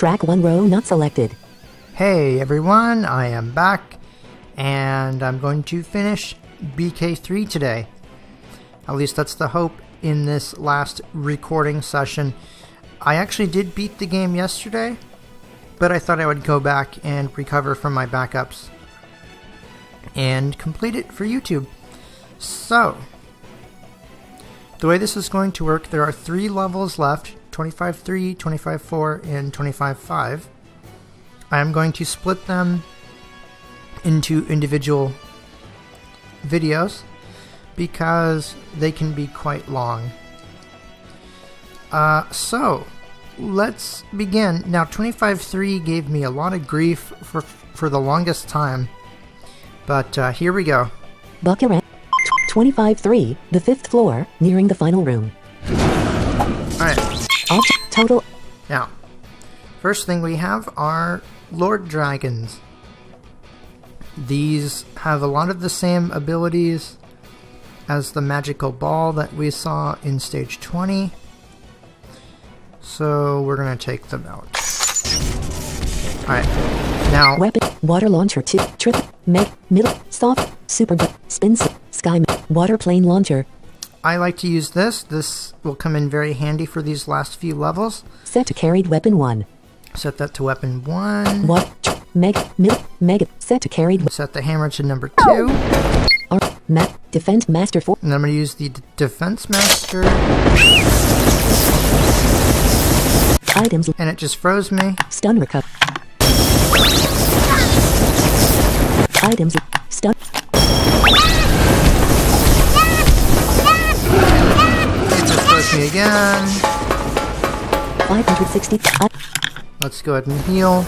Track 1 row not selected. Hey everyone, I am back, and I'm going to finish BK3 today. At least that's the hope in this last recording session. I actually did beat the game yesterday, but I thought I would go back and recover from my backups and complete it for YouTube. So, the way this is going to work, there are 3 levels left, 25-3, 25-4, and 25-5. I am going to split them into individual videos because they can be quite long. So, let's begin. Now, 25-3 gave me a lot of grief for the longest time, but here we go. Baccarat. 25-3, the 5th floor, nearing the final room. Alright. Object total. Now, first thing we have are Lord Dragons. These have a lot of the same abilities as the magical ball that we saw in stage 20. So we're going to take them out. Alright, now... Weapon, water launcher 2, trip, middle, soft, super, spin, sky, water plane launcher. I like to use this. This will come in very handy for these last few levels. Set to carried weapon 1. Set that to weapon 1. Mega, set to carried. Set the hammer to number 2. Defense master 4. And I'm going to use the defense master. Items. And it just froze me. Stun recover. Items. Stun. It just froze me again. 560. Let's go ahead and heal.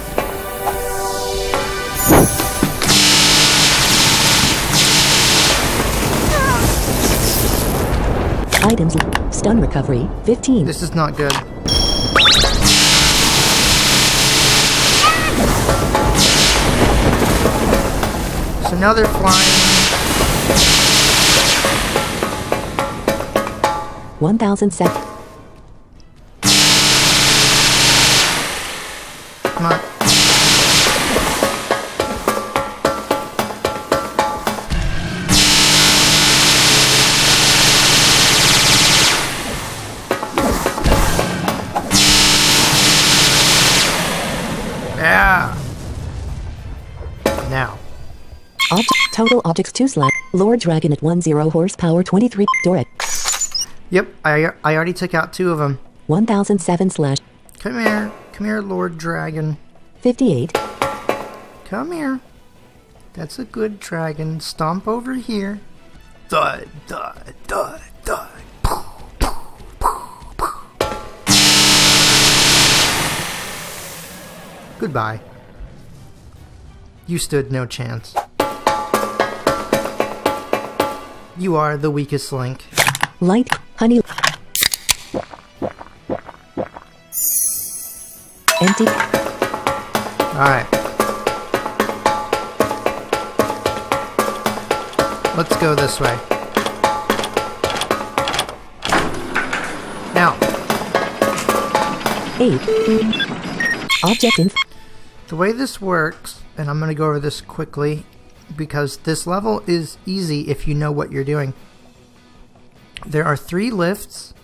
Items. Stun recovery 15. This is not good. So now they're flying. 1007. Come on. Yeah. Now. Total objects 2 slash. Lord Dragon at 10 horsepower 23. Doric. Yep, I already took out 2 of them. 1007 slash. Come here, Lord Dragon. 58. Come here. That's a good dragon. Stomp over here. Thud, thud, thud, thud. Goodbye. You stood no chance. You are the weakest link. Light, honey. Empty. Alright. Let's go this way. Now. 8. Object in. The way this works, and I'm going to go over this quickly, because this level is easy if you know what you're doing. There are 3 lifts.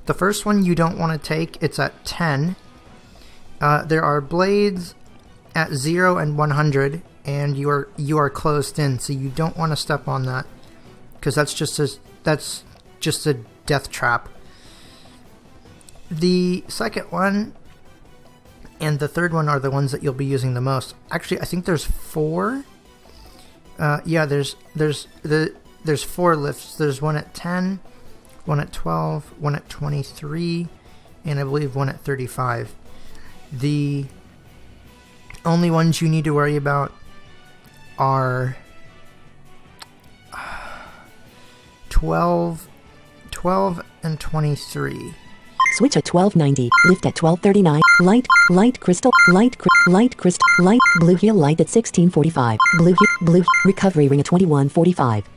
The first one you don't want to take. It's at 10. There are blades at 0 and 100, and you are closed in, so you don't want to step on that, because that's just a death trap. The second one and the third one are the ones that you'll be using the most. Actually, I think there's 4. Yeah, there's 4 lifts. There's one at 10, one at 12, one at 23, and I believe one at 35. The only ones you need to worry about are 12 and 23. Switch at 1290. Lift at 1239. Light crystal. Light blue heel light at 1645. Blue recovery ring at 2145.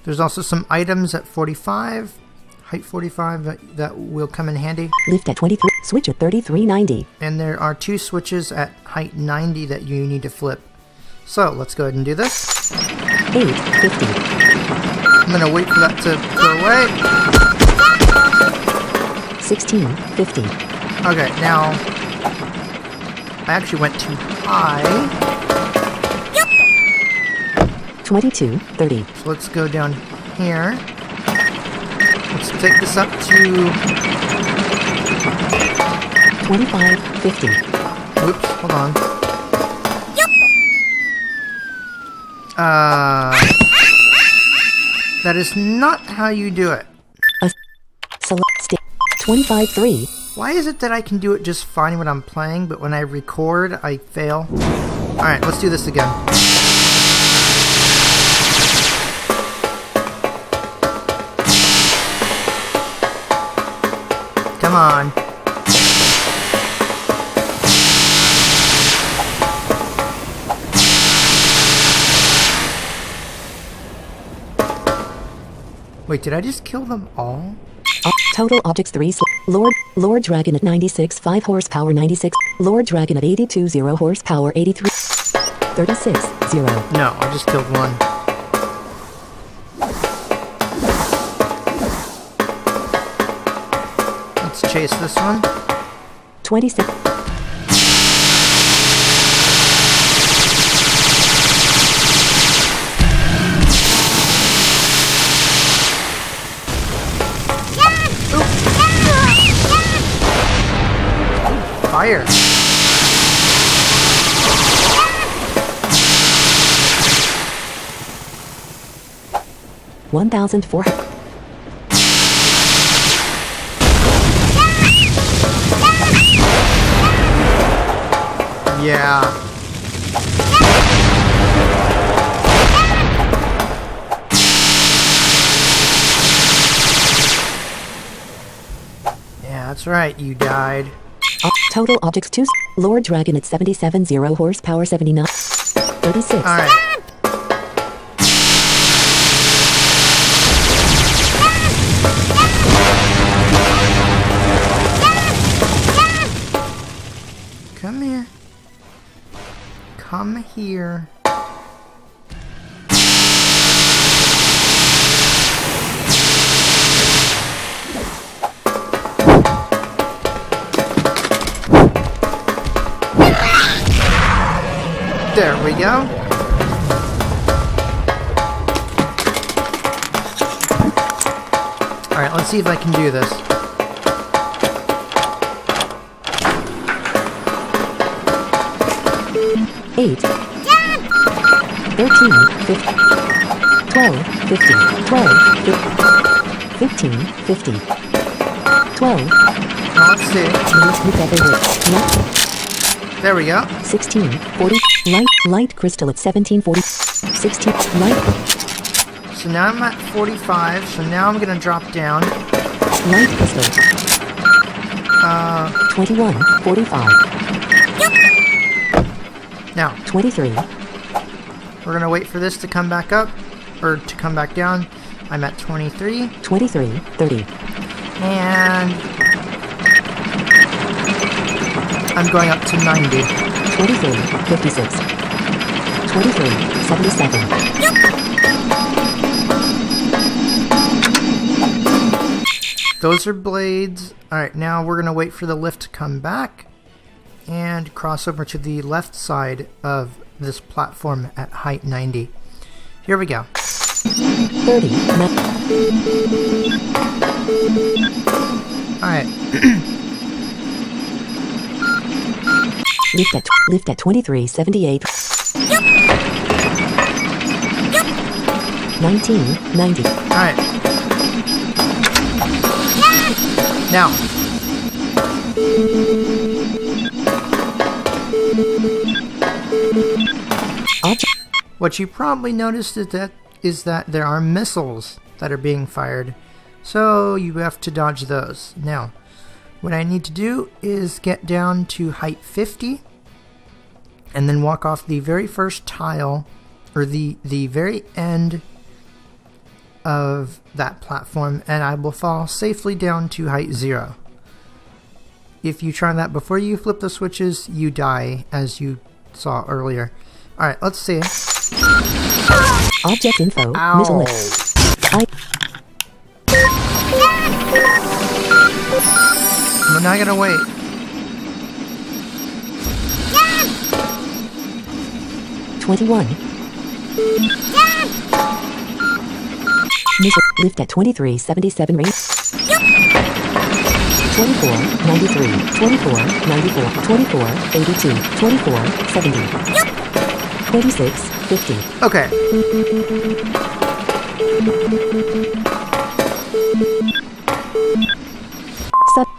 There's also some items at 45. height 45, that will come in handy. Lift at 23. Switch at 3390. And there are 2 switches at height 90 that you need to flip. So let's go ahead and do this. 850. I'm going to wait for that to go away. 1650. Okay, now I actually went too high. 2230. So let's go down here. Let's take this up to 2550. Whoops, hold on. That is not how you do it. Select state 253. Why is it that I can do it just fine when I'm playing, but when I record, I fail? Alright, let's do this again. Come on. Wait, did I just kill them all? Total objects 3. Lord Dragon at 96 5 horsepower 96. Lord Dragon at 82 0 horsepower 83 36 0. No, I just killed one. Let's chase this one. 26. Fire. $1,400. Yeah. Yeah, that's right, you died. Total objects 2. Lord Dragon at 77 0 horsepower 79 36. Alright. Come here. Come here. There we go. Alright, let's see if I can do this. Eight. 13, 15, 12, 15, 12, 15, 50, 12. Now let's see. With every word. There we go. 16, 40, light crystal at 1740, 16, light. So now I'm at 45, so now I'm gonna drop down. Light crystal. 21, 45. Now, 23. we're gonna wait for this to come back up, or to come back down. I'm at 23. 23, 30. And I'm going up to 90. 23, 56. 23, 77. Those are blades. Alright, now we're going to wait for the lift to come back and cross over to the left side of this platform at height 90. Here we go. 30, Alright. Lift at 23, 78. 19, 90. Alright. Now. What you probably noticed is that there are missiles that are being fired. So you have to dodge those. Now, what I need to do is get down to height 50 and then walk off the very first tile, or the very end of that platform and I will fall safely down to height 0. If you try that before you flip the switches, you die, as you saw earlier. Alright, let's see. Object info. Ow. Missile list. I'm not gonna wait. Yeah. 21. Missile lift at 2377 range. 24, 93, 24, 94, 24, 82, 24, 70, 26, 50. Okay.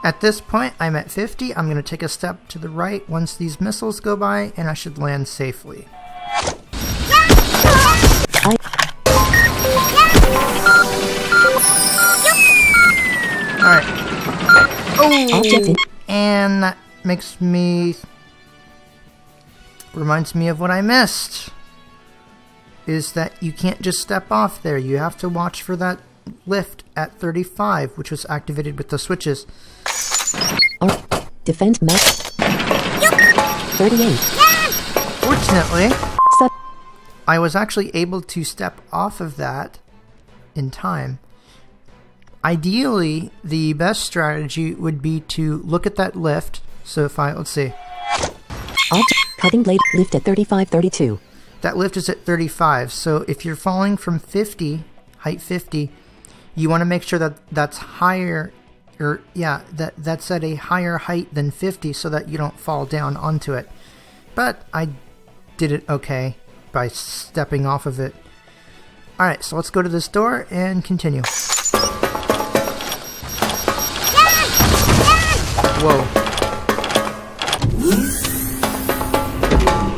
At this point, I'm at 50. I'm going to take a step to the right once these missiles go by, and I should land safely. Alright. Oh! And that makes me... reminds me of what I missed. Is that you can't just step off there. You have to watch for that lift at 35, which was activated with the switches. Defense map. 38. Fortunately, I was actually able to step off of that in time. Ideally, the best strategy would be to look at that lift. So if I, let's see. Cutting blade lift at 35, 32. That lift is at 35. So if you're falling from 50, height 50, you want to make sure that that's higher, or yeah, that's at a higher height than 50 so that you don't fall down onto it. But I did it okay by stepping off of it. Alright, so let's go to this door and continue. Whoa.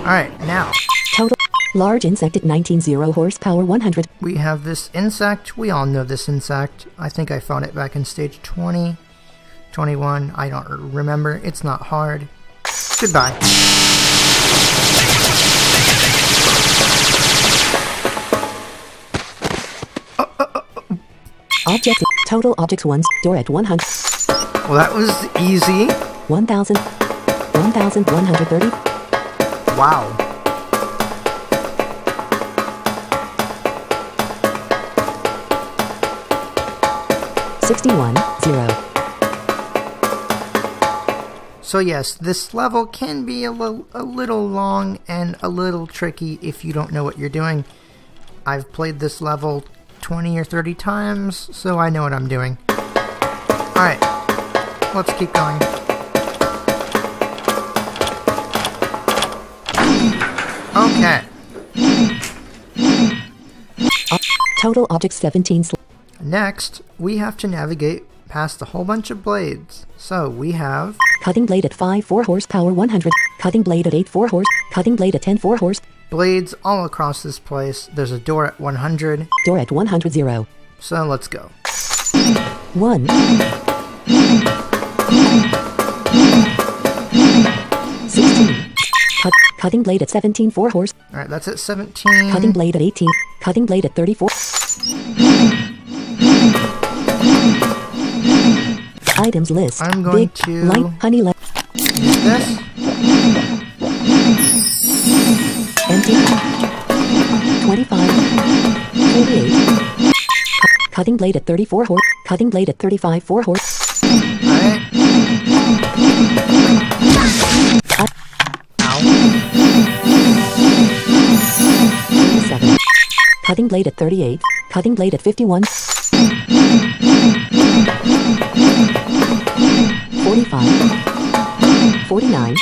Alright, now. Total. Large insect at 19 horsepower 100. We have this insect. We all know this insect. I think I found it back in stage 20, 21. I don't remember. It's not hard. Goodbye. Objects. Total objects 1. Door at 100. Well, that was easy. 1,000. 1,130. Wow. $61,000. So yes, this level can be a little long and a little tricky if you don't know what you're doing. I've played this level 20 or 30 times, so I know what I'm doing. Alright, let's keep going. Okay. Total objects 17. Next, we have to navigate past a whole bunch of blades. So we have... Cutting blade at 5 4 horsepower 100. Cutting blade at 8 4 horse. Cutting blade at 10 4 horse. blades all across this place. There's a door at 100. Door at 100 0. So let's go. 1. Cutting blade at 17 4 horse. Alright, that's at 17. Cutting blade at 18. Cutting blade at 34. Items list. I'm going Big, to light, honey, use this. Empty. 25. 48. Cutting blade at 34 horse. Cutting blade at 35 4 horse. Alright. Ow. 37. Cutting blade at 38. Cutting blade at 51. 45. 49.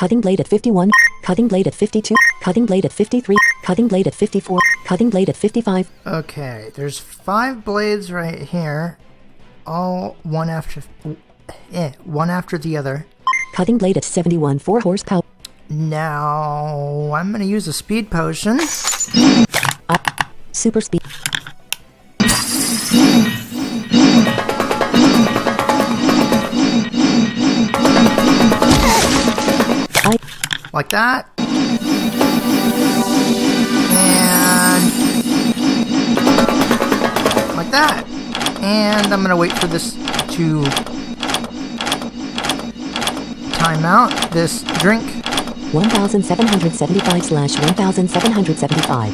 Cutting blade at 51. Cutting blade at 52. Cutting blade at 53. Cutting blade at 54. Cutting blade at 55. Okay, there's 5 blades right here. All one after the other. Cutting blade at 71 4 horsepower. Now, I'm going to use a speed potion. Super speed. Like that. And... like that. And I'm gonna wait for this to time out this drink. 1775/1775.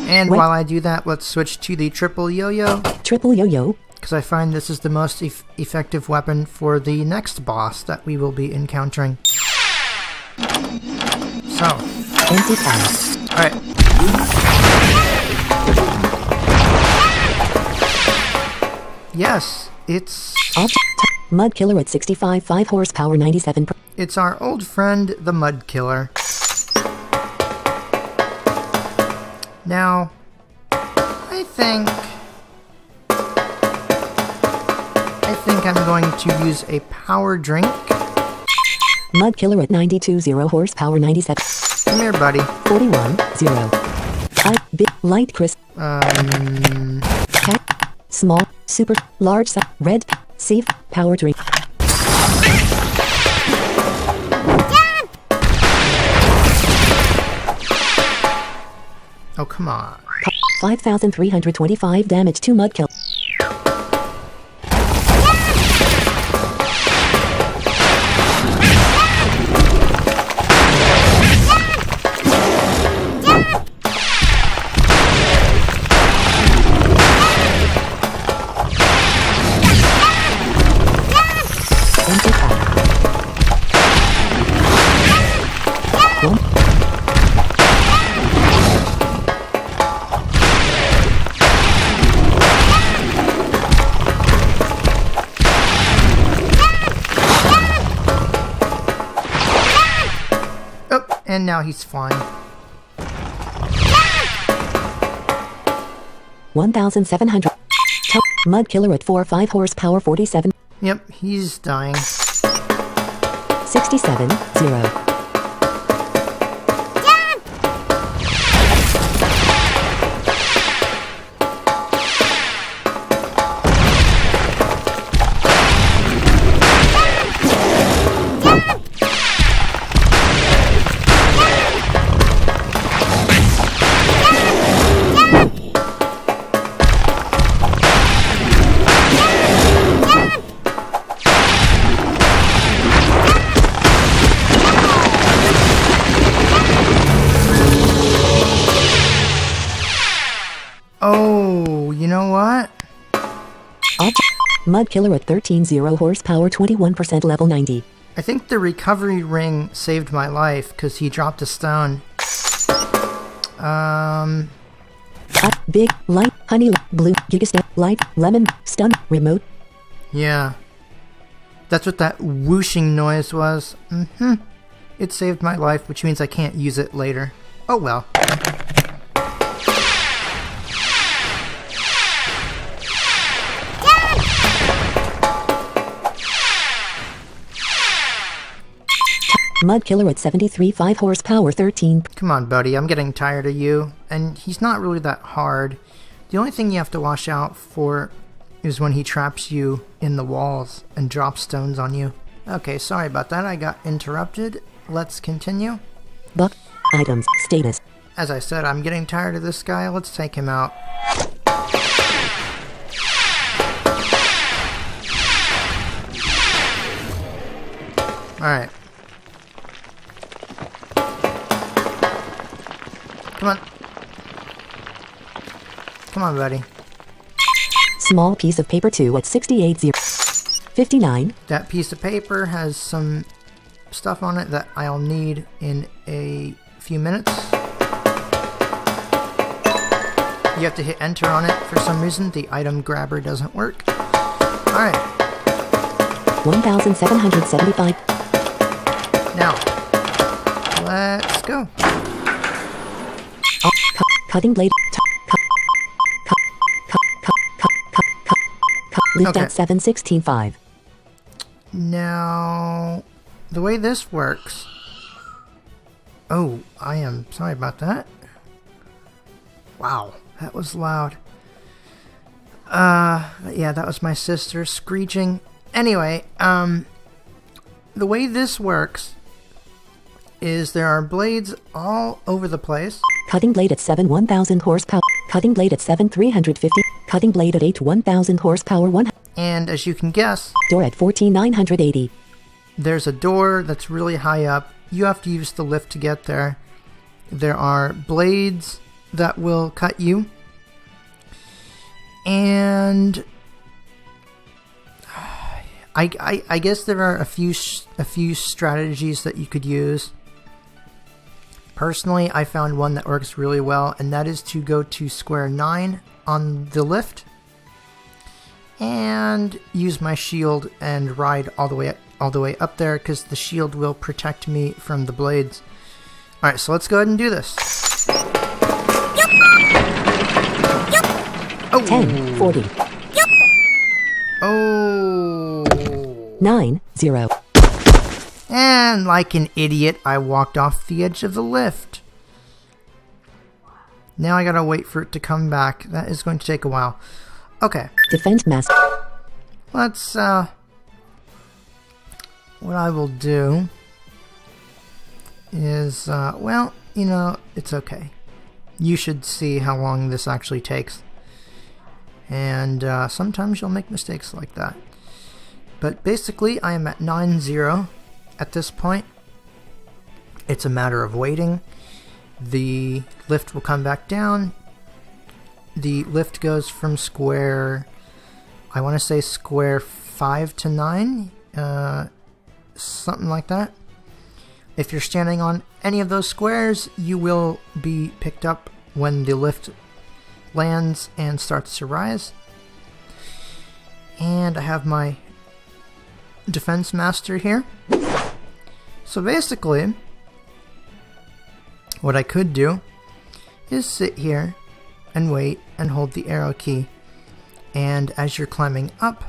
And while I do that, let's switch to the triple yo-yo. Triple yo-yo. Because I find this is the most effective weapon for the next boss that we will be encountering. So. Empty pass. Alright. Yes, it's... Mud Killer at 65, 5 horsepower, 97. It's our old friend, the Mud Killer. Now, I think I'm going to use a power drink. Mud Killer at 92, 0 horsepower, 97. Come here, buddy. 41, 0. Big, light, crisp. Cat, small, super, large, red, safe, power drink. Oh, come on. 5,325 damage to Mud Killer. And now he's fine. 1,700. Mud Killer at 4, 5 horsepower, 47. Yep, he's dying. 67, 0. Oh, you know what? Mud Killer at 13, 0 horsepower, 21%, level 90. I think the recovery ring saved my life because he dropped a stone. Big, light, honey, blue, gigastar, light, lemon, stun, remote. Yeah. That's what that whooshing noise was. It saved my life, which means I can't use it later. Oh well. Mud Killer at 73, 5 horsepower, 13. Come on, buddy, I'm getting tired of you. And he's not really that hard. The only thing you have to watch out for is when he traps you in the walls and drops stones on you. Okay, sorry about that, I got interrupted. Let's continue. Buck, items, status. As I said, I'm getting tired of this guy. Let's take him out. Alright. Come on. Come on, buddy. Small piece of paper 2 at 68, 0. 59. That piece of paper has some stuff on it that I'll need in a few minutes. You have to hit enter on it for some reason. The item grabber doesn't work. Alright. 1,775. Now, let's go. Cutting blade. Lift Okay. at 716.5. Now, the way this works... Oh, I am sorry about that. Wow, that was loud. Yeah, that was my sister screeching. Anyway, the way this works is there are blades all over the place. Cutting blade at 7, 1,000 horsepower. Cutting blade at 7, 350. Cutting blade at 8 1000 horsepower 1. And as you can guess, Door at 14980. there's a door that's really high up. You have to use the lift to get there. There are blades that will cut you. And I guess there are a few strategies that you could use. Personally, I found one that works really well, and that is to go to square 9 on the lift and use my shield and ride all the way up there, because the shield will protect me from the blades. All right, so let's go ahead and do this. Oh. 10 40 Oh. 9 0. And like an idiot, I walked off the edge of the lift. Now I gotta wait for it to come back. That is going to take a while. Okay, Defense master. let's, what I will do is, well, you know, it's okay. You should see how long this actually takes. And sometimes you'll make mistakes like that. But basically, I am at 9-0 at this point. It's a matter of waiting. The lift will come back down. The lift goes from square, I want to say square 5 to 9, something like that. If you're standing on any of those squares, you will be picked up when the lift lands and starts to rise. And I have my defense master here. So basically, what I could do is sit here and wait and hold the arrow key. And as you're climbing up,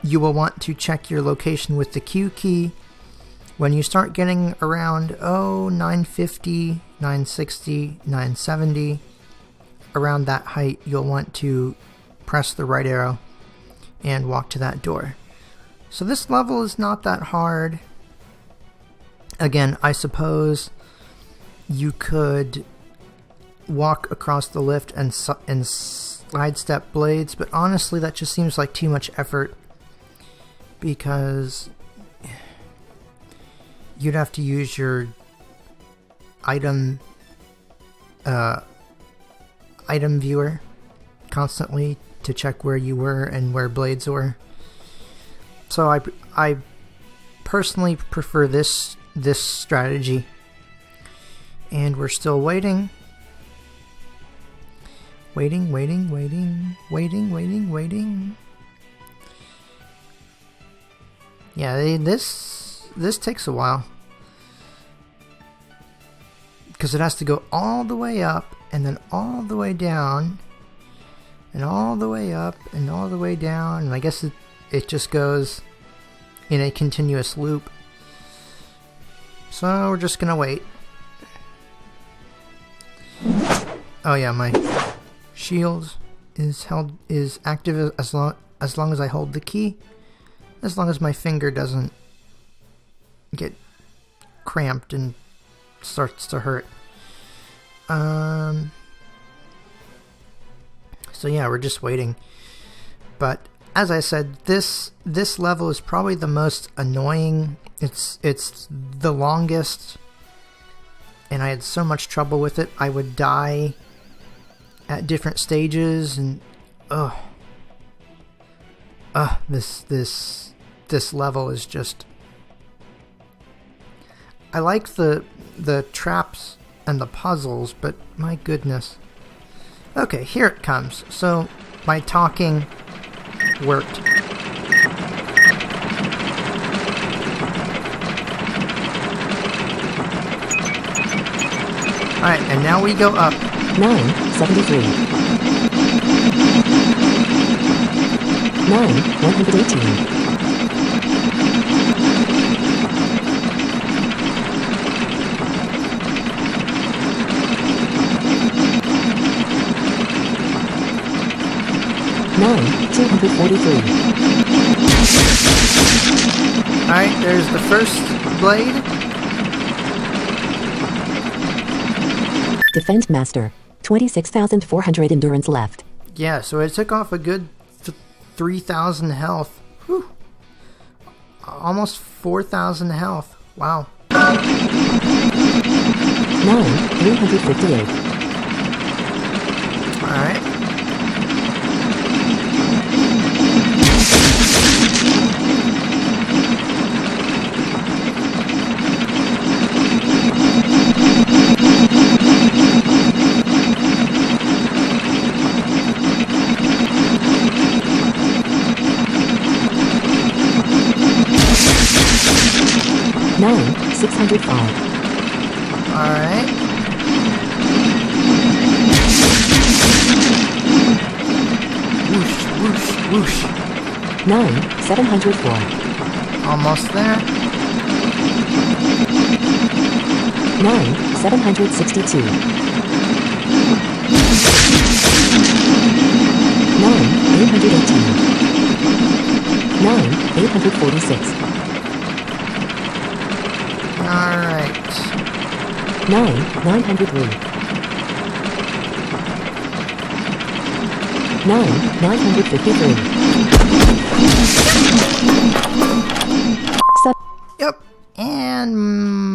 you will want to check your location with the Q key. When you start getting around, 950, 960, 970, around that height, you'll want to press the right arrow and walk to that door. So this level is not that hard. Again, I suppose you could walk across the lift and sidestep blades, but honestly that just seems like too much effort, because you'd have to use your item viewer constantly to check where you were and where blades were. So I personally prefer this strategy. And we're still waiting. Waiting. Yeah, this takes a while, because it has to go all the way up and then all the way down and all the way up and all the way down, and I guess it just goes in a continuous loop. So we're just gonna wait. Oh yeah, my shield is active as long as I hold the key, as long as my finger doesn't get cramped and starts to hurt. So yeah, we're just waiting. But as I said, this level is probably the most annoying. It's the longest, and I had so much trouble with it. I would die at different stages, and this level is just. I like the traps and the puzzles, but my goodness. Okay, here it comes. So my talking worked. Alright, and now we go up. 973. 118. 243. Alright, there's the first blade. Defense Master. 26,400 endurance left. Yeah, so it took off a good 3,000 health. Whew. Almost 4,000 health. Wow. 9,358. Alright. Nine, 605. Alright. Whoosh, whoosh, whoosh. 9,704. Almost there. 9,762. 9,818. 9,846. Alright. 9,903. 9,953. Yep. And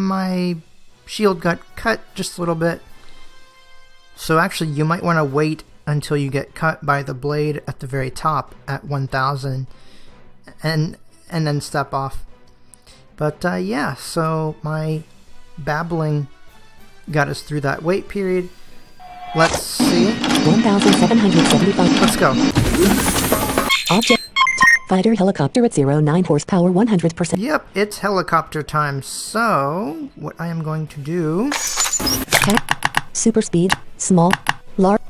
my shield got cut just a little bit. So actually, you might want to wait until you get cut by the blade at the very top at 1,000 and then step off. But yeah, so my babbling got us through that wait period. Let's see. 1,775. Let's go. Object. Fighter helicopter at 09 horsepower, 100%. Yep, it's helicopter time. So, what I am going to do... Super speed, small, large.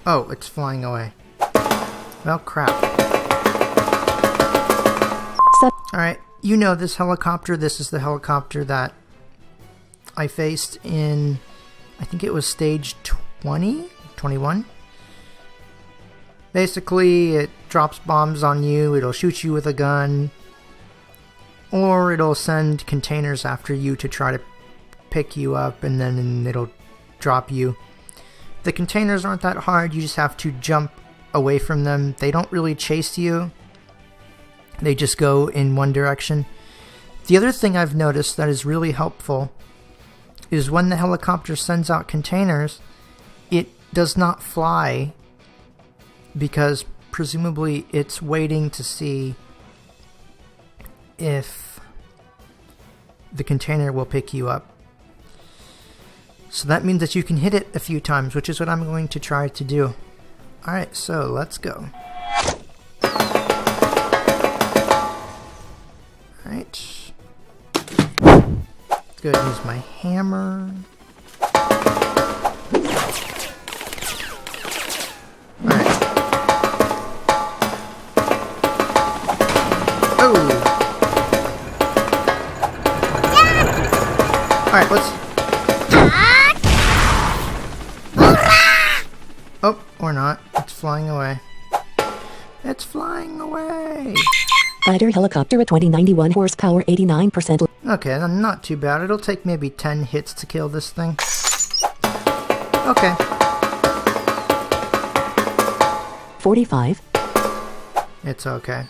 Oh, it's flying away. Well, crap. Alright, you know this helicopter. This is the helicopter that I faced in, I think it was stage 20? 21? Basically, it drops bombs on you, it'll shoot you with a gun, or it'll send containers after you to try to pick you up, and then it'll drop you. The containers aren't that hard, you just have to jump away from them. They don't really chase you. They just go in one direction. The other thing I've noticed that is really helpful is when the helicopter sends out containers, it does not fly because presumably it's waiting to see if the container will pick you up. So that means that you can hit it a few times, which is what I'm going to try to do. Alright, so let's go. Alright. Let's go ahead and use my hammer. Alright. Oh! Alright, let's... Oh, or not. It's flying away. It's flying away! Fighter helicopter at 2091 horsepower, 89%. Okay, not too bad. It'll take maybe 10 hits to kill this thing. Okay. 45. It's okay.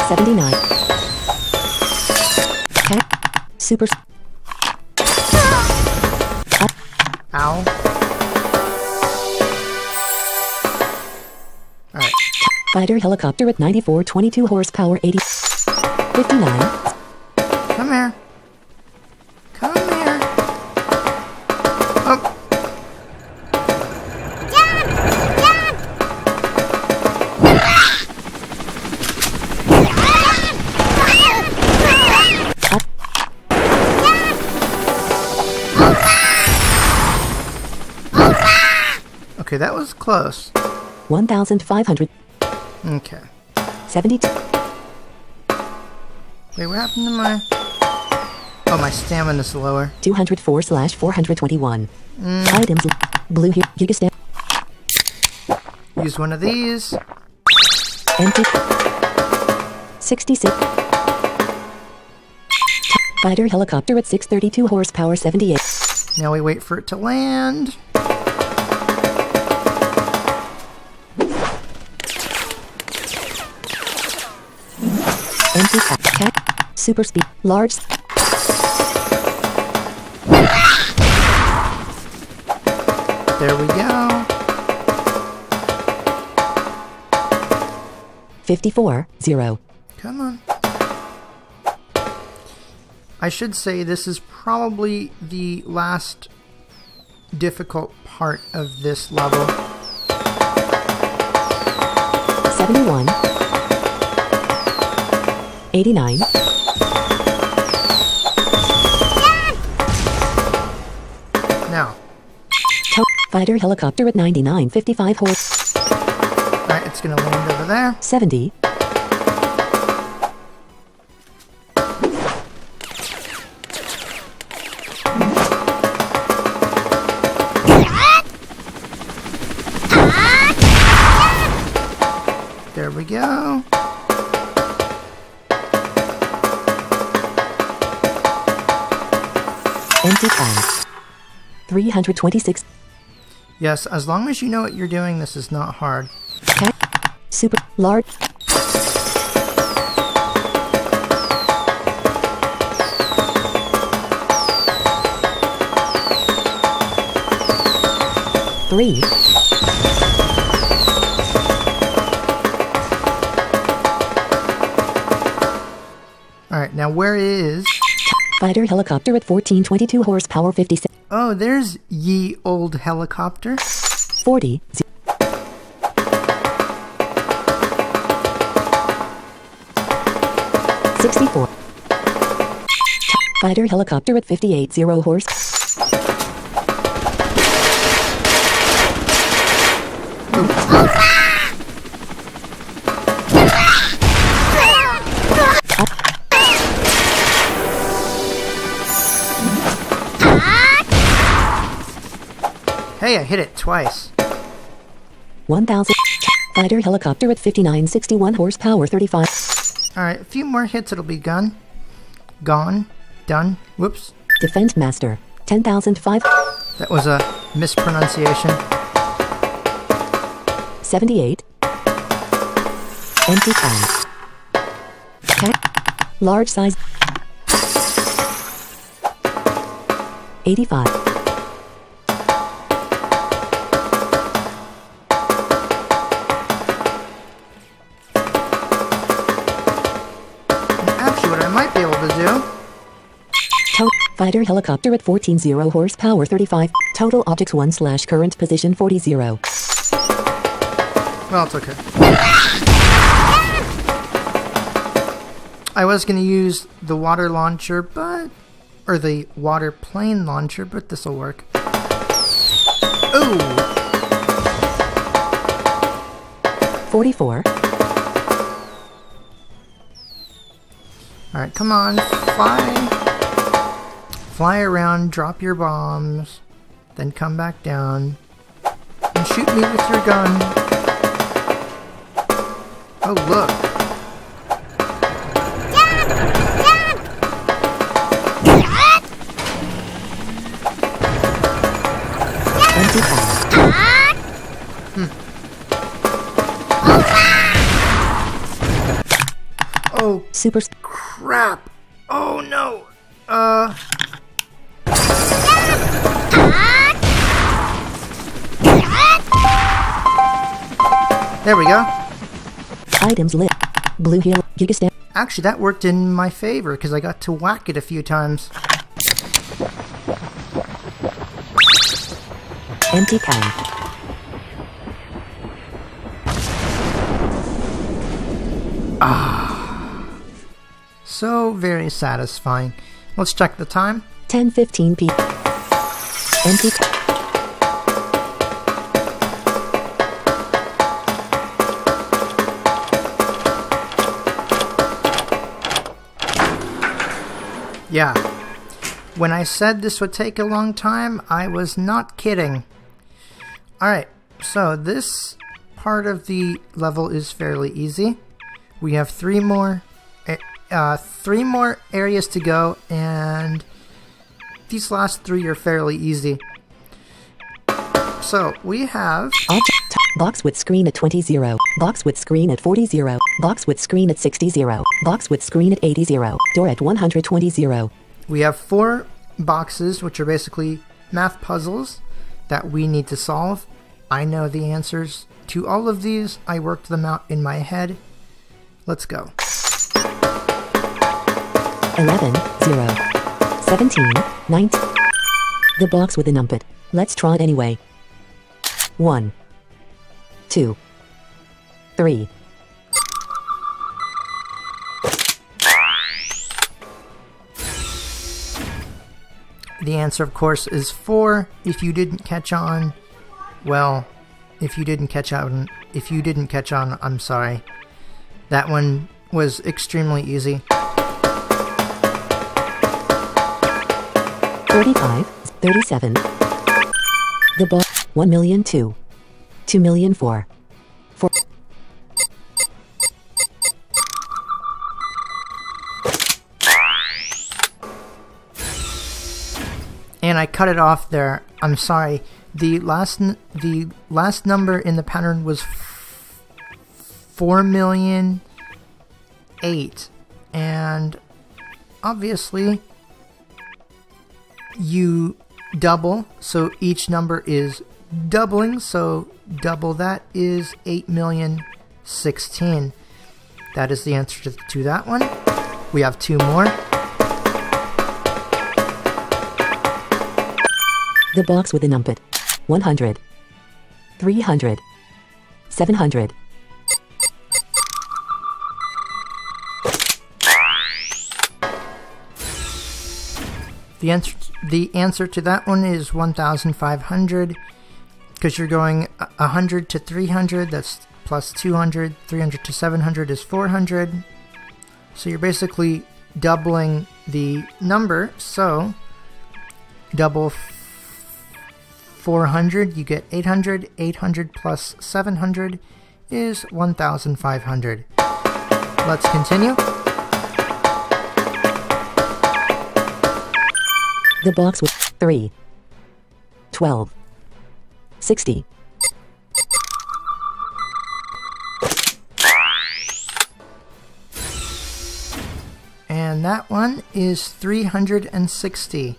$79. Super. Ow. Alright. Fighter helicopter at 94, 22 horsepower, 59. Come here. Come here. Oh. Okay, that was close. 1,500. Okay. 72. Wait, what happened to my... Oh, my stamina's lower. 204/421. Items. Blue here. Gigastat. Use one of these. Empty. 66. Fighter helicopter at 632 horsepower 78. Now we wait for it to land. Empty cat. Super speed. Large. There we go. 54-0. Come on. I should say this is probably the last difficult part of this level. 71. 89. Now. Fighter helicopter at 99 55 horse. Alright, it's gonna land over there. 70. There we go. Empty tank. 326. Yes, as long as you know what you're doing, this is not hard. Cat. Super. Large. Three. Alright, now where is... Fighter helicopter at 1422 horsepower 56. Oh, there's ye old helicopter. 40. 64. Fighter helicopter at 58 horse. Hey, I hit it twice. 1000. Fighter helicopter at 5961 horsepower 35. Alright, a few more hits, it'll be gone. Gone. Done. Whoops. Defense master. 10,005. That was a mispronunciation. 78. Empty tank. Cat. Large size. 85. Actually, what I might be able to do... Fighter helicopter at 14 horsepower 35. Total objects 1/ current position 40. Well, it's okay. I was going to use the water launcher, but... or the water plane launcher, but this'll work. Ooh! 44. Alright, come on, fly. Fly around, drop your bombs, then come back down, and shoot me with your gun. Oh, look. Empty tank. Oh, Super. crap. Oh, no. There we go. Items lit. Blue Hill. Gigastat. Actually, that worked in my favor because I got to whack it a few times. Empty tank. So very satisfying. Let's check the time. 10:15 p. Empty. Yeah. When I said this would take a long time, I was not kidding. Alright, so this part of the level is fairly easy. We have 3 more 3 more areas to go, and these last 3 are fairly easy. So we have Object. Box with screen at 20 0. Box with screen at 40 0. Box with screen at 60 0. Box with screen at 80 0. Door at 120 0. we have 4 boxes, which are basically math puzzles that we need to solve. I know the answers to all of these. I worked them out in my head. Let's go. 11 0. 17 19. The box with the numpad. Let's try it anyway. 1 2 3. The answer, of course, is 4. If you didn't catch on, well, if you didn't catch on, I'm sorry. That one was extremely easy. 35 37. The box 1,000,002. 2,000,004. 4. And I cut it off there. I'm sorry. The last number in the pattern was 4,000,008, and obviously you double, so each number is doubling. So double that is 8,016,000. That is the answer to that one. We have 2 more. The box with the numpad. 100 300 700. The answer to that one is 1,500, because you're going 100 to 300, that's plus 200. 300 to 700 is 400. So you're basically doubling the number. So double 400, you get 800. 800 plus 700 is 1,500. Let's continue. The box with 3 12 60. And that one is 360,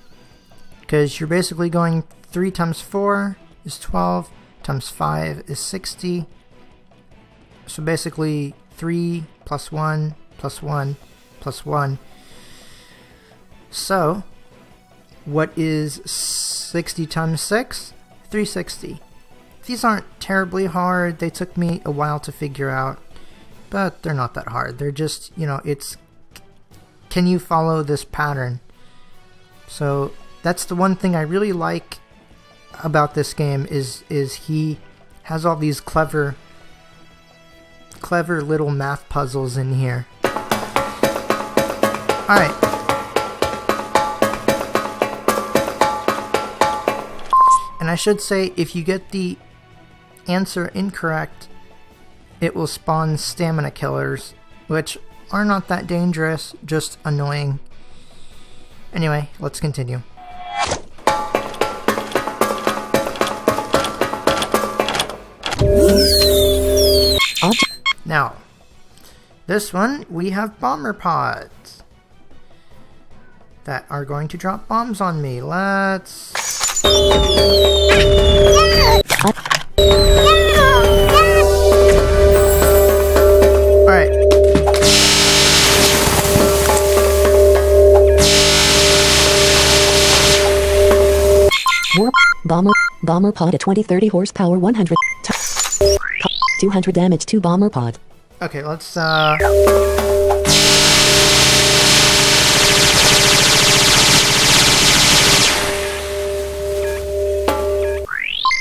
because you're basically going 3 times 4 is 12, times 5 is 60. So basically 3 plus 1 plus 1 plus 1. So what is 60 times 6? 360. These aren't terribly hard. They took me a while to figure out, but they're not that hard. They're just, it's, can you follow this pattern? So that's the one thing I really like about this game is he has all these clever little math puzzles in here. Alright. And I should say, if you get the answer incorrect, it will spawn stamina killers, which are not that dangerous, just annoying. Anyway, let's continue. Now, this one, we have bomber pods that are going to drop bombs on me. Let's... Alright. Warp. Bomber pod at 20-30 horsepower 100. 200 damage to bomber pod. Okay, let's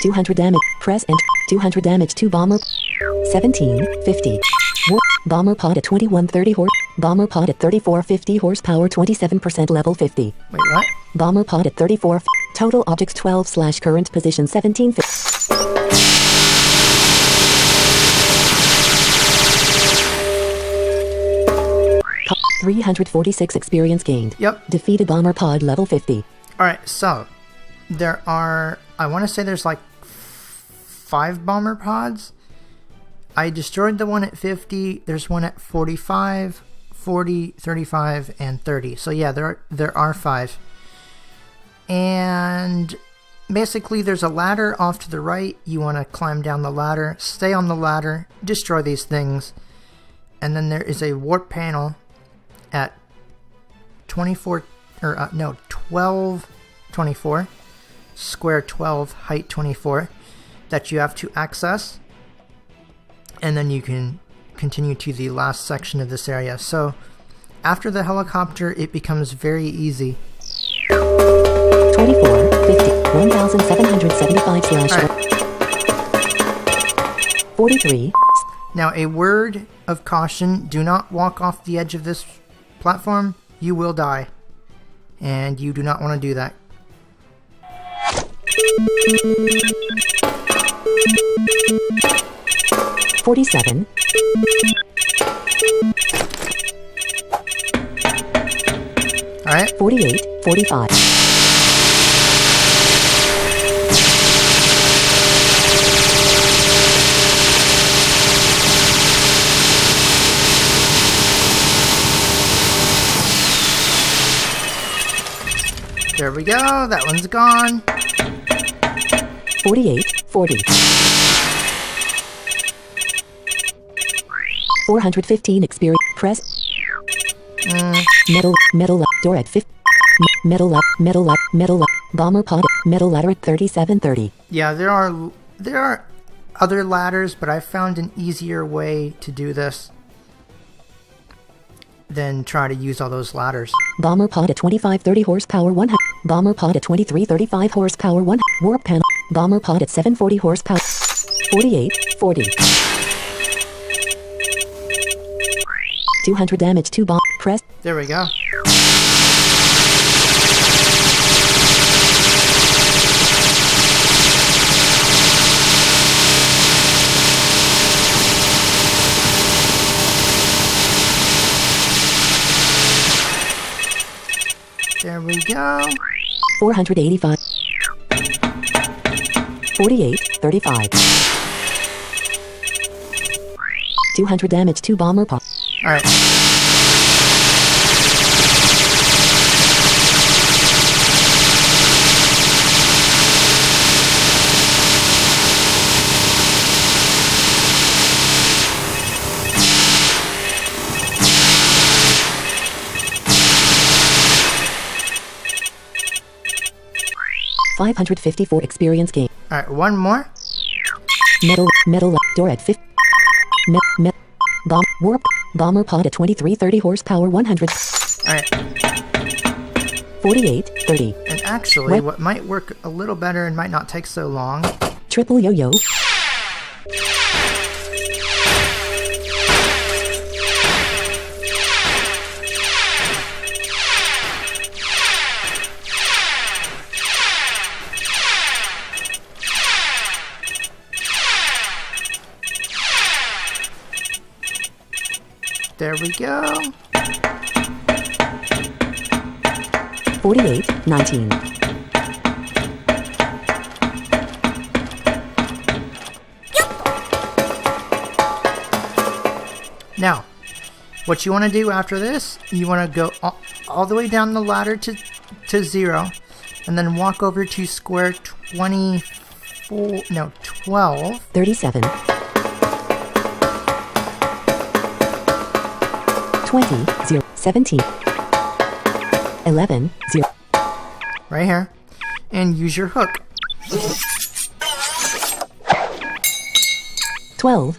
200 damage. Press and 200 damage to bomber. 1750. Warp. Bomber pod at 21-30 horse. Bomber pod at 34-50 horsepower 27% level 50. wait, what? Bomber pod at 34. Total objects 12 / current position 1750. 346 experience gained. Yep. Defeated bomber pod level 50. Alright, so there are, I want to say there's like 5 bomber pods. I destroyed the one at 50. There's one at 45, 40, 35, and 30. So yeah, there are 5. And basically there's a ladder off to the right. You want to climb down the ladder, stay on the ladder, destroy these things. And then there is a warp panel at 12, 24, square 12, height 24, that you have to access. And then you can continue to the last section of this area. So after the helicopter, it becomes very easy. 24, 50, 1775 slash Alright. 43. Now, a word of caution, do not walk off the edge of this platform. You will die. And you do not want to do that. $47. Alright. 48, 45. There we go. That one's gone. 48, 40. 415 experience. Press. Metal up. Door at 50. Metal up. Bomber pod. Metal ladder at 3730. Yeah, there are other ladders, but I found an easier way to do this than try to use all those ladders. Bomber pod at 2530 horsepower 1. Bomber pod at 2335 horsepower 1. Warp panel. Bomber pod at 740 horsepower. 48, 40. 200 damage 2 bomb. Press. There we go. There we go. 485. 48, 35. 200 damage 2 bomber pod. Alright. $554 experience gain. Alright, one more. Metal door at 50. Bomber pod at 2330 horsepower 100. Alright. 48, 30. And actually, what might work a little better and might not take so long. Triple yo-yo. There we go. 48, 19. Now, what you want to do after this, you want to go all the way down the ladder to 0, and then walk over to square 12. 37. 20, 0, 17. 11, 0. Right here. And use your hook. 12.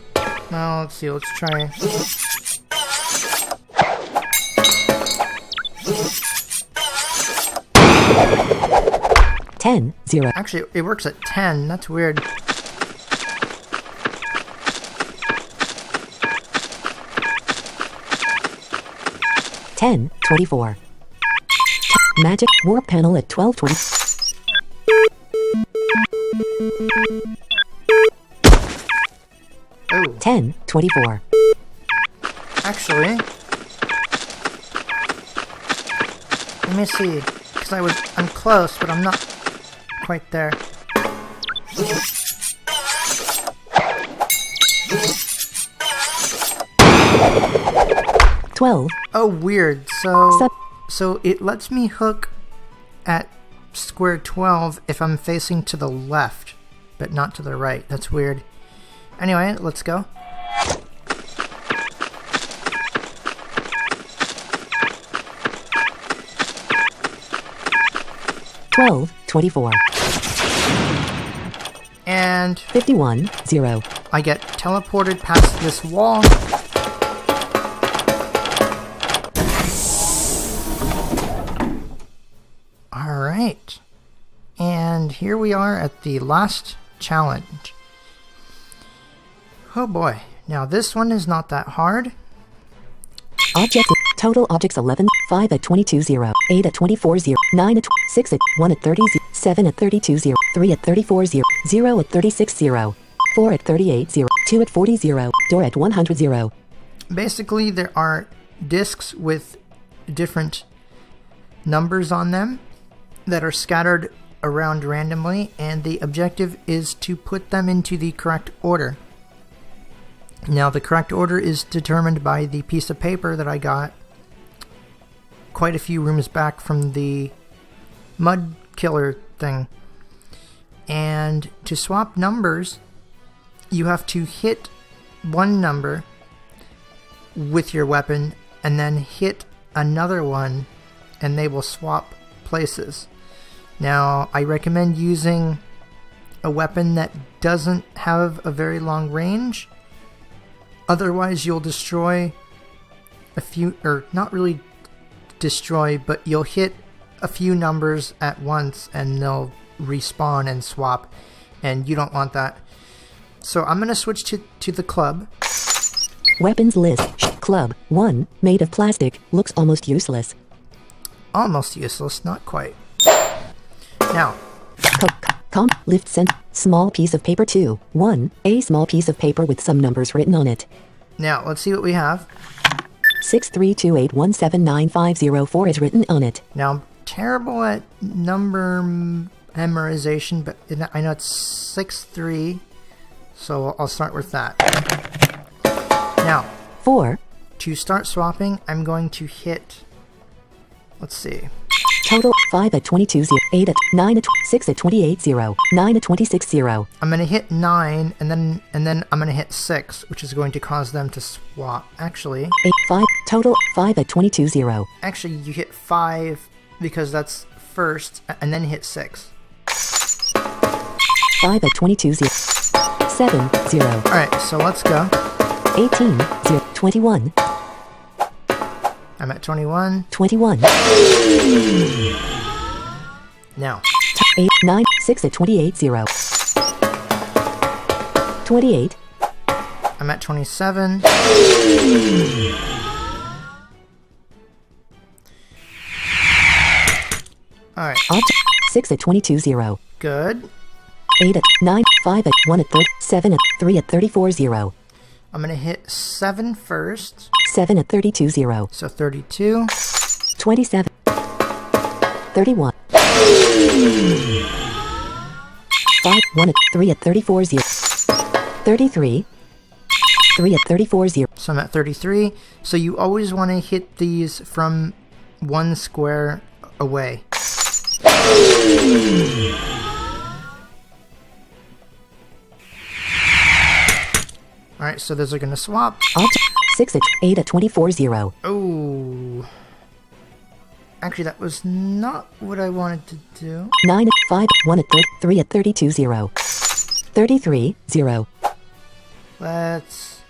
Now, let's see, let's try. $10, 0. Actually, it works at 10. That's weird. $10, 24. Magic warp panel at 1220. Oh. 10, 24. Actually, Let me see. Because I'm close, but I'm not quite there. $12. Oh, weird. So it lets me hook at square 12 if I'm facing to the left, but not to the right. That's weird. Anyway, let's go. $24. And 51. 0. I get teleported past this wall. Alright. And here we are at the last challenge. Oh boy. Now this one is not that hard. Objects. Total objects 11. 5 at 22. 0. 8 at 24. 0. 9 at 6 at 1 at 30. 0. 7 at 32. 0. 3 at 34. 0. 0 at 36. 0. 4 at 38. 0. 2 at 40. 0. Door at 100. 0. Basically, there are discs with different numbers on them that are scattered around randomly, and the objective is to put them into the correct order. Now, the correct order is determined by the piece of paper that I got quite a few rooms back from the mud killer thing. And to swap numbers, you have to hit one number with your weapon and then hit another one, and they will swap places. Now, I recommend using a weapon that doesn't have a very long range. Otherwise, you'll destroy a few, or not really destroy, but you'll hit a few numbers at once and they'll respawn and swap, and you don't want that. So I'm going to switch to the club. Weapons list. Club 1. Made of plastic. Looks almost useless. Almost useless, not quite. Now, Lift sent. Small piece of paper 2. 1. A small piece of paper with some numbers written on it. now let's see what we have. 632817950 is written on it. Now, I'm terrible at number memorization, but I know it's 6-3, so I'll start with that. Now, 4. to start swapping, I'm going to hit, let's see, Total 5 at 22. 0. 8 at 9 at 6 at 28. 0. 9 at 26. 0. I'm going to hit 9, and then I'm going to hit 6, which is going to cause them to swap. Actually, 8. 5. Total 5 at 22. 0. actually, you hit 5 because that's first, and then hit 6. 5 at 22. 0. 7. 0. Alright, so let's go. 18. 0. 21. I'm at 21. 21. Now, 8. 9. 6 at 28. 0. 28. I'm at 27. Alright, Object 6 at 22. 0. good. 8 at 9. 5 at 1 at 30. 7 at 3 at 34. 0. I'm going to hit 7 first. 7 at 32. 0. So 32. 27. 31. 5. 1 at 3 at 34. 0. 33. 3 at 34. 0. So I'm at 33. So you always want to hit these from one square away. Alright, so those are going to swap. Object 6 at 8 at 24. 0. Oh. Actually, that was not what I wanted to do. 9 at 5. 1 at 3 at 32. 0. 33. 0. Let's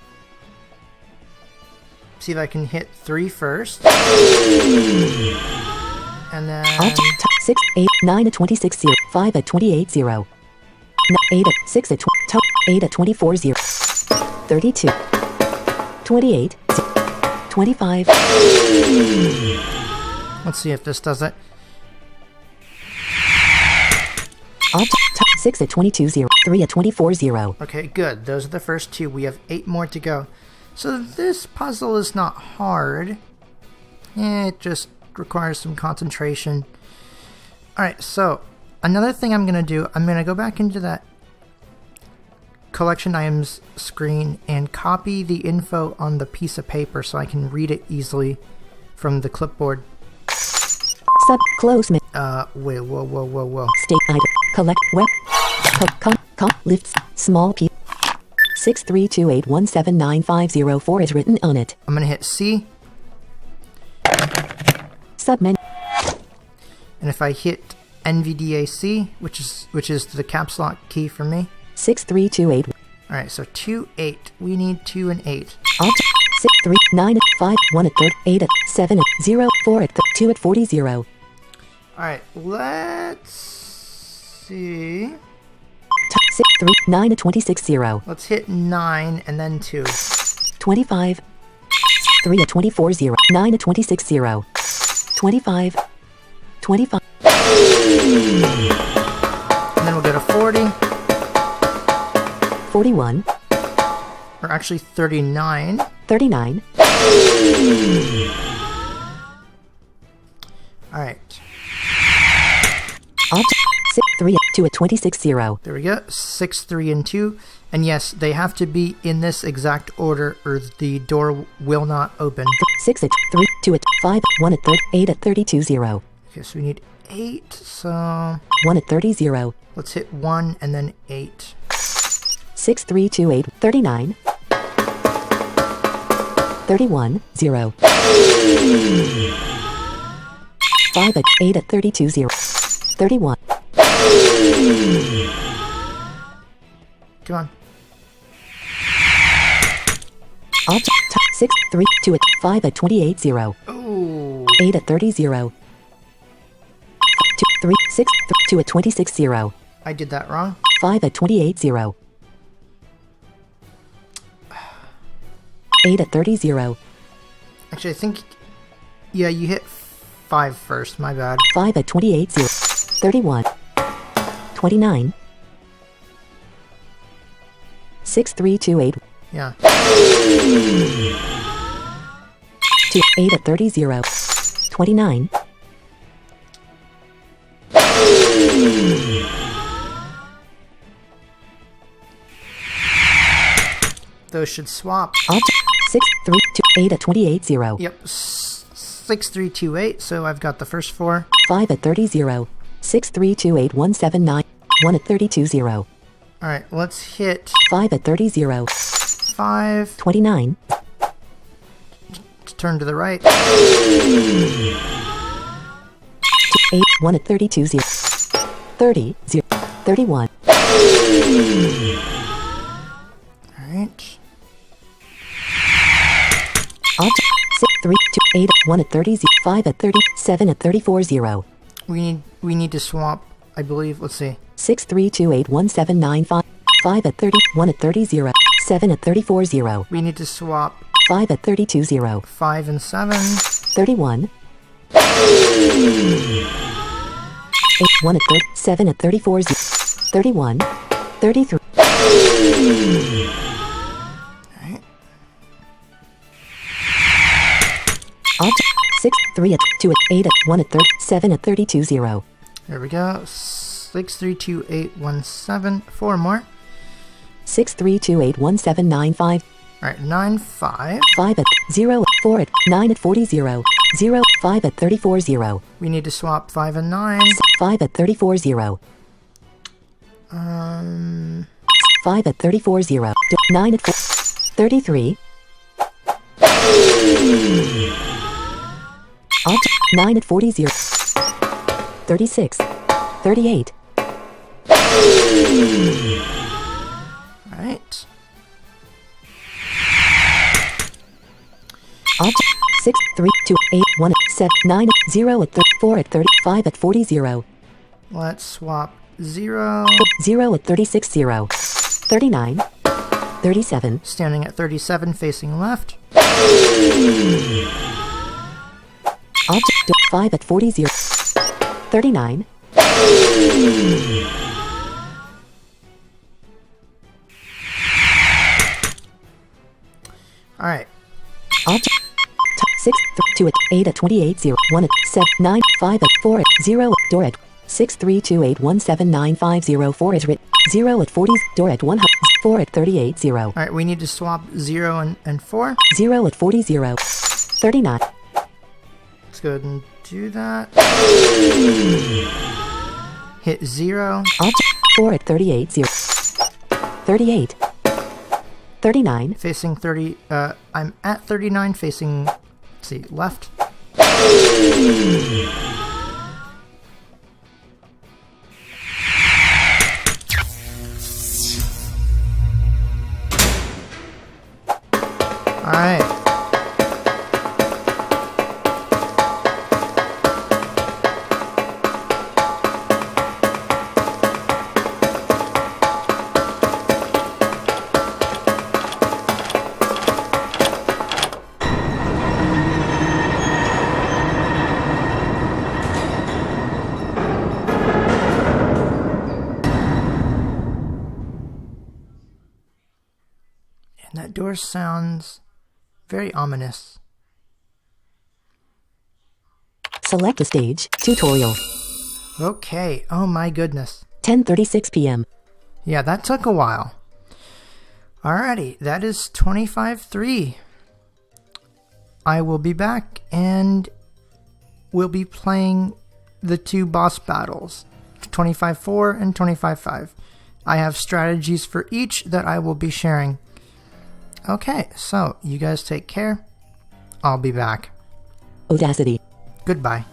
see if I can hit 3 first. And then Object 6. 8. 9 at 26. 0. 5 at 28. 0. 8 at 6 at 8 at 24. 0. 32. 28. 25. let's see if this does it. Object 6 at 22. 0. 3 at 24. 0. Okay, good. Those are the first 2. We have 8 more to go. So this puzzle is not hard. It just requires some concentration. Alright, so another thing I'm going to do, I'm going to go back into that collection items screen and copy the info on the piece of paper so I can read it easily from the clipboard. Sub close wait, whoa. state item collect web lifts small p 6328179504 is written on it. I'm going to hit C. Submenu. And if I hit NVDAC, which is the caps lock key for me. 6328. Alright, so 2, 8. We need 2 and 8. Object 6, 3, 9, 5, 1 at 3, 8 at 7 at 0, 4 at 2 at 40, 0. Alright, let's see. 6, 3, 9 at 26, 0. Let's hit 9 and then 2. 25. 3 at 24, 0. 9 at 26, 0. 25. 25. And then we'll go to 40. 41. Or actually 39. 39. Alright. Object 6, 3 at 2 at 26, 0. There we go. 6, 3, and 2. And yes, they have to be in this exact order or the door will not open. 6 at 3, 2 at 5, 1 at 30, 8 at 32, 0. Okay, so we need 8, so 1 at 30, 0. let's hit 1 and then 8. 6, 3, 2, 8, 39. 31, 0. 5 at 8 at 32, 0. 31. Come on. Object 6, 3, 2 at 5 at 28, 0. Oh. 8 at 30, 0. 2, 3, 6, 2 at 26, 0. I did that wrong. 5 at 28, 0. 8 at 30, 0. Actually, I think... yeah, you hit 5 first. My bad. 5 at 28, 0. 31. 29. 6, 3, 2, 8. Yeah. 2, 8 at 30, 0. 29. 'Those should swap. Object 6, 3, 2, 8 at 28, 0. Yep. 6, 3, 2, 8. So I've got the first 4. 5 at 30, 0. 6, 3, 2, 8, 1, 7, 9. 1 at 32, 0. Alright, let's hit 5 at 30, 0. 5. 29. Turn to the right. 2, 8, 1 at 32, 0. 30, 0. 31. Alright. Object 6, 3, 2, 8, 1 at 30, 0. 5 at 30, 7 at 34, 0. We need to swap, I believe. Let's see. 6, 3, 2, 8, 1, 7, 9, 5. 5 at 30, 1 at 30, 0. 7 at 34, 0. We need to swap 5 at 32, 0. 5 and 7. 31. 8, 1 at 30, 7 at 34, 0. 31. 33. Alright. Object 6, 3 at 2 at 8 at 1 at 30, 7 at 32, 0. There we go. 6, 3, 2, 8, 1, 7. 4 more. 6, 3, 2, 8, 1, 7, 9, 5. Alright, 9, 5. 5 at 0, 4 at 9 at 40, 0. 0, 5 at 34, 0. We need to swap 5 and 9. 5 at 34, 0. 5 at 34, 0. 9 at 4, 33. Object 9 at 40, 0. 36. 38. Alright. Object 6, 3, 2, 8, 1 at 7, 9 at 0 at 4 at 30, 5 at 40, 0. Let's swap 0. 0 at 36, 0. 39. 37. Standing at 37, facing left. Object 5 at 40, 0. 39. Alright. Object 6, 2 at 8 at 28 0, 1 at 7, 9, 5 at 4 at 0 at door at 632817950 is writ 0 at 40, door at 100, 4 at 38 0. Alright, we need to swap 0 and 4. 0 at 40 0, 39. Let's go ahead and do that. Hit 0. Object 4 at 38 0, 38. 39. Facing 30, I'm at 39, facing, let's see, left. Alright. And that door sounds very ominous. Select the stage. Tutorial. Okay, oh my goodness. 10:36 p.m. Yeah, that took a while. Alrighty, that is 25-3. I will be back and we'll be playing the 2 boss battles, 25-4 and 25-5. I have strategies for each that I will be sharing. Okay, so you guys take care. I'll be back. Audacity. Goodbye.